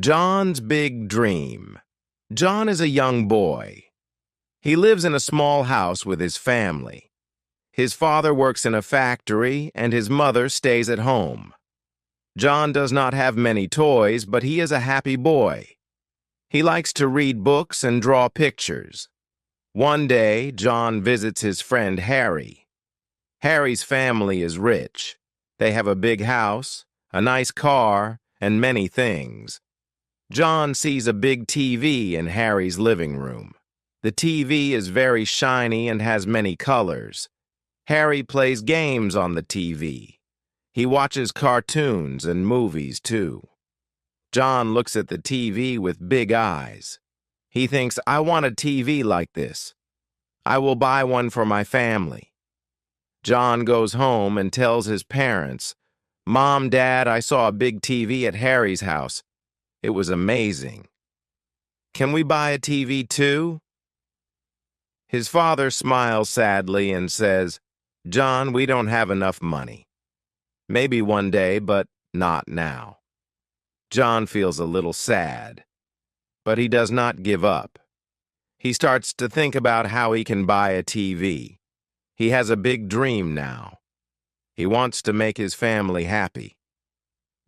John's Big Dream. John is a young boy. He lives in a small house with his family. His father works in a factory and his mother stays at home. John does not have many toys, but he is a happy boy. He likes to read books and draw pictures. One day, John visits his friend Harry. Harry's family is rich. They have a big house, a nice car, and many things. John sees a big TV in Harry's living room. The TV is very shiny and has many colors. Harry plays games on the TV. He watches cartoons and movies too. John looks at the TV with big eyes. He thinks, I want a TV like this. I will buy one for my family. John goes home and tells his parents, Mom, Dad, I saw a big TV at Harry's house. It was amazing. Can we buy a TV too? His father smiles sadly and says, John, we don't have enough money. Maybe one day, but not now. John feels a little sad, but he does not give up. He starts to think about how he can buy a TV. He has a big dream now. He wants to make his family happy.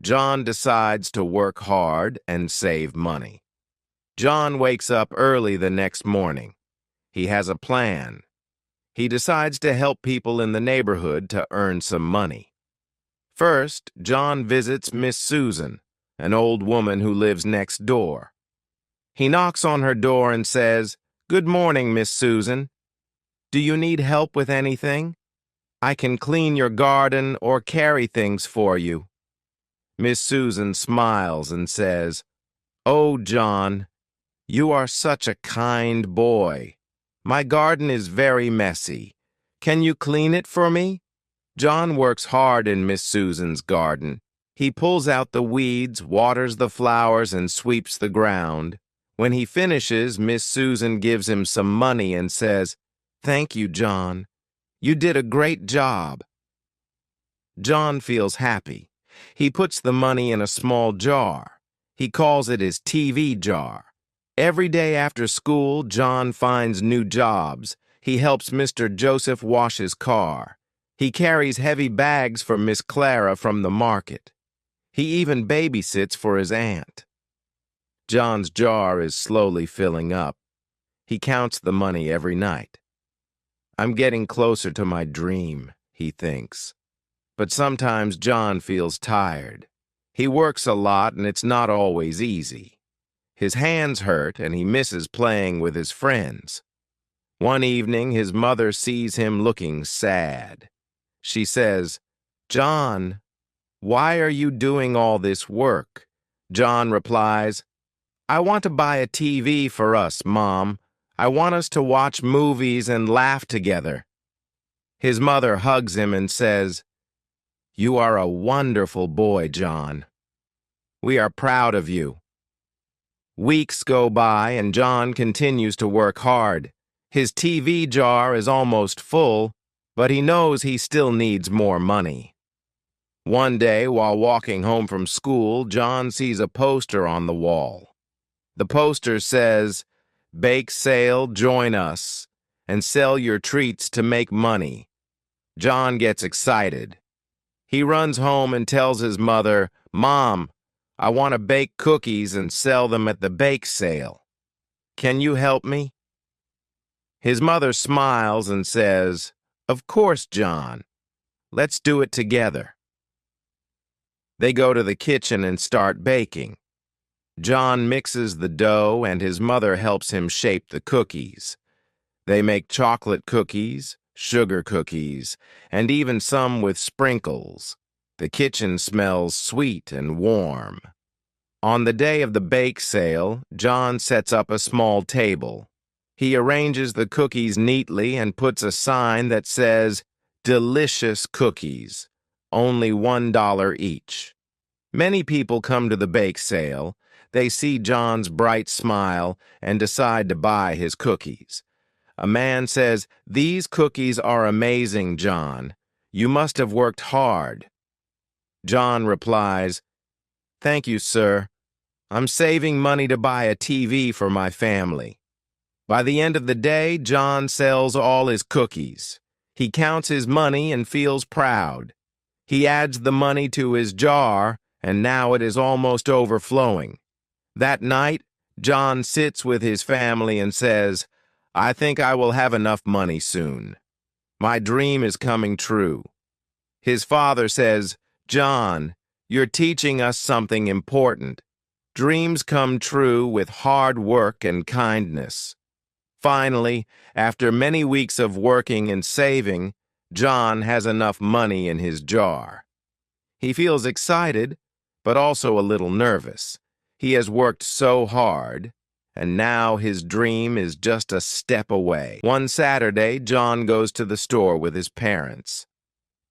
John decides to work hard and save money. John wakes up early the next morning. He has a plan. He decides to help people in the neighborhood to earn some money. First, John visits Miss Susan, an old woman who lives next door. He knocks on her door and says, Good morning, Miss Susan. Do you need help with anything? I can clean your garden or carry things for you. Miss Susan smiles and says, Oh, John, you are such a kind boy. My garden is very messy. Can you clean it for me? John works hard in Miss Susan's garden. He pulls out the weeds, waters the flowers, and sweeps the ground. When he finishes, Miss Susan gives him some money and says, Thank you, John. You did a great job. John feels happy. He puts the money in a small jar. He calls it his TV jar. Every day after school, John finds new jobs. He helps Mr. Joseph wash his car. He carries heavy bags for Miss Clara from the market. He even babysits for his aunt. John's jar is slowly filling up. He counts the money every night. I'm getting closer to my dream, he thinks. But sometimes John feels tired. He works a lot and it's not always easy. His hands hurt and he misses playing with his friends. One evening, his mother sees him looking sad. She says, John, why are you doing all this work? John replies, I want to buy a TV for us, Mom. I want us to watch movies and laugh together. His mother hugs him and says, You are a wonderful boy, John. We are proud of you. Weeks go by and John continues to work hard. His TV jar is almost full, but he knows he still needs more money. One day, while walking home from school, John sees a poster on the wall. The poster says, Bake sale, join us, and sell your treats to make money. John gets excited. He runs home and tells his mother, Mom, I want to bake cookies and sell them at the bake sale. Can you help me? His mother smiles and says, Of course, John. Let's do it together. They go to the kitchen and start baking. John mixes the dough and his mother helps him shape the cookies. They make chocolate cookies, sugar cookies, and even some with sprinkles. The kitchen smells sweet and warm. On the day of the bake sale, John sets up a small table. He arranges the cookies neatly and puts a sign that says, Delicious cookies, only $1 each. Many people come to the bake sale. They see John's bright smile and decide to buy his cookies. A man says, These cookies are amazing, John. You must have worked hard. John replies, Thank you, sir. I'm saving money to buy a TV for my family. By the end of the day, John sells all his cookies. He counts his money and feels proud. He adds the money to his jar, and now it is almost overflowing. That night, John sits with his family and says, "I think I will have enough money soon. My dream is coming true." His father says, "John, you're teaching us something important. Dreams come true with hard work and kindness." Finally, after many weeks of working and saving, John has enough money in his jar. He feels excited, but also a little nervous. He has worked so hard, and now his dream is just a step away. One Saturday, John goes to the store with his parents.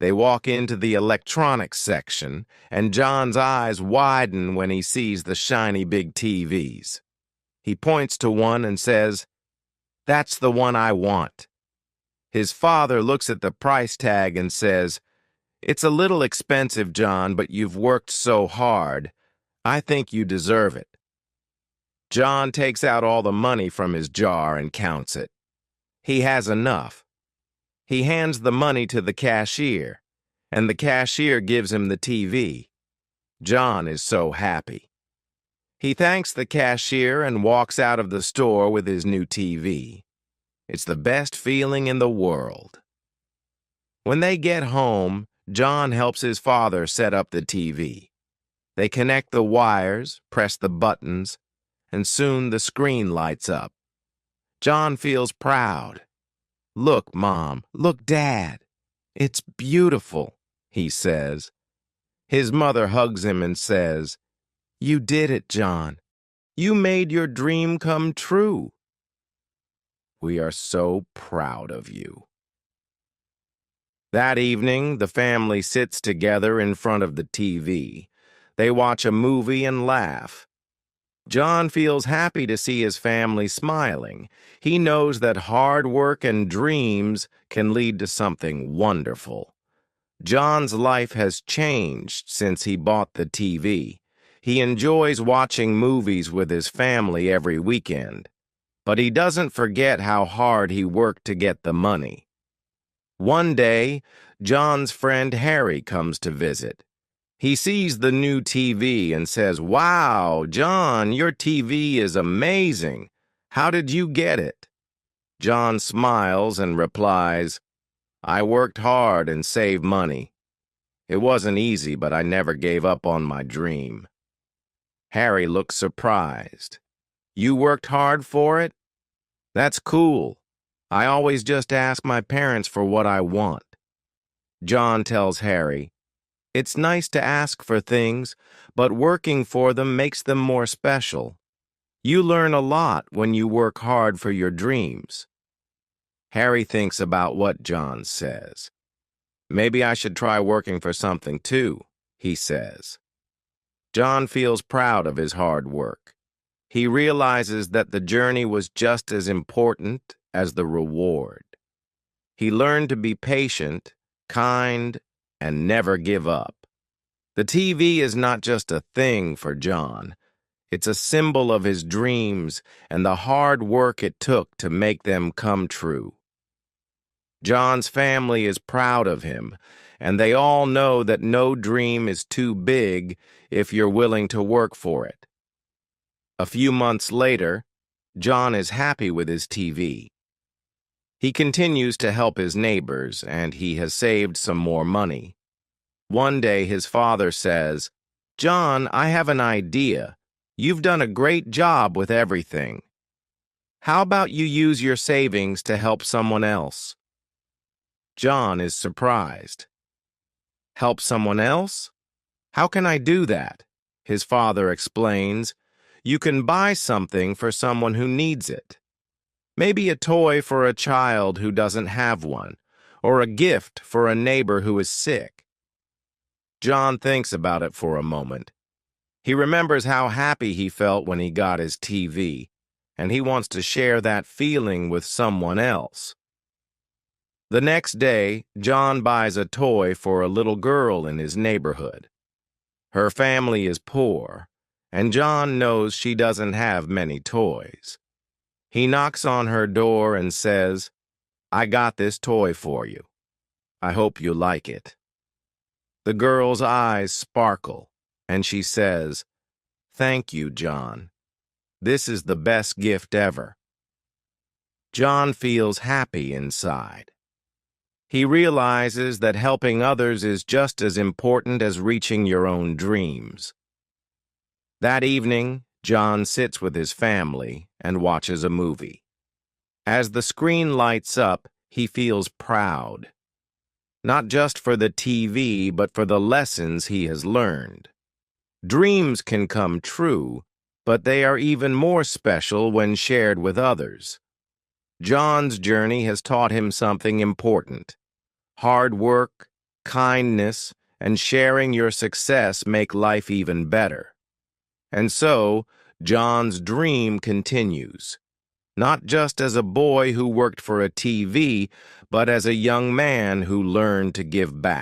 They walk into the electronics section, and John's eyes widen when he sees the shiny big TVs. He points to one and says, "That's the one I want." His father looks at the price tag and says, "It's a little expensive, John, but you've worked so hard. I think you deserve it." John takes out all the money from his jar and counts it. He has enough. He hands the money to the cashier, and the cashier gives him the TV. John is so happy. He thanks the cashier and walks out of the store with his new TV. It's the best feeling in the world. When they get home, John helps his father set up the TV. They connect the wires, press the buttons, and soon the screen lights up. John feels proud. "Look, Mom, look, Dad. It's beautiful," he says. His mother hugs him and says, "You did it, John. You made your dream come true. We are so proud of you." That evening, the family sits together in front of the TV. They watch a movie and laugh. John feels happy to see his family smiling. He knows that hard work and dreams can lead to something wonderful. John's life has changed since he bought the TV. He enjoys watching movies with his family every weekend, but he doesn't forget how hard he worked to get the money. One day, John's friend Harry comes to visit. He sees the new TV and says, "Wow, John, your TV is amazing. How did you get it?" John smiles and replies, "I worked hard and saved money. It wasn't easy, but I never gave up on my dream." Harry looks surprised. "You worked hard for it? That's cool. I always just ask my parents for what I want." John tells Harry, "It's nice to ask for things, but working for them makes them more special. You learn a lot when you work hard for your dreams." Harry thinks about what John says. "Maybe I should try working for something too," he says. John feels proud of his hard work. He realizes that the journey was just as important as the reward. He learned to be patient, kind, and never give up. The TV is not just a thing for John. It's a symbol of his dreams and the hard work it took to make them come true. John's family is proud of him, and they all know that no dream is too big if you're willing to work for it. A few months later, John is happy with his TV. He continues to help his neighbors, and he has saved some more money. One day his father says, "John, I have an idea. You've done a great job with everything. How about you use your savings to help someone else?" John is surprised. "Help someone else? How can I do that?" His father explains, "You can buy something for someone who needs it. Maybe a toy for a child who doesn't have one, or a gift for a neighbor who is sick." John thinks about it for a moment. He remembers how happy he felt when he got his TV, and he wants to share that feeling with someone else. The next day, John buys a toy for a little girl in his neighborhood. Her family is poor, and John knows she doesn't have many toys. He knocks on her door and says, "I got this toy for you. I hope you like it." The girl's eyes sparkle, and she says, "Thank you, John. This is the best gift ever." John feels happy inside. He realizes that helping others is just as important as reaching your own dreams. That evening, John sits with his family and watches a movie. As the screen lights up, he feels proud. Not just for the TV, but for the lessons he has learned. Dreams can come true, but they are even more special when shared with others. John's journey has taught him something important. Hard work, kindness, and sharing your success make life even better. And so, John's dream continues, not just as a boy who worked for a TV, but as a young man who learned to give back.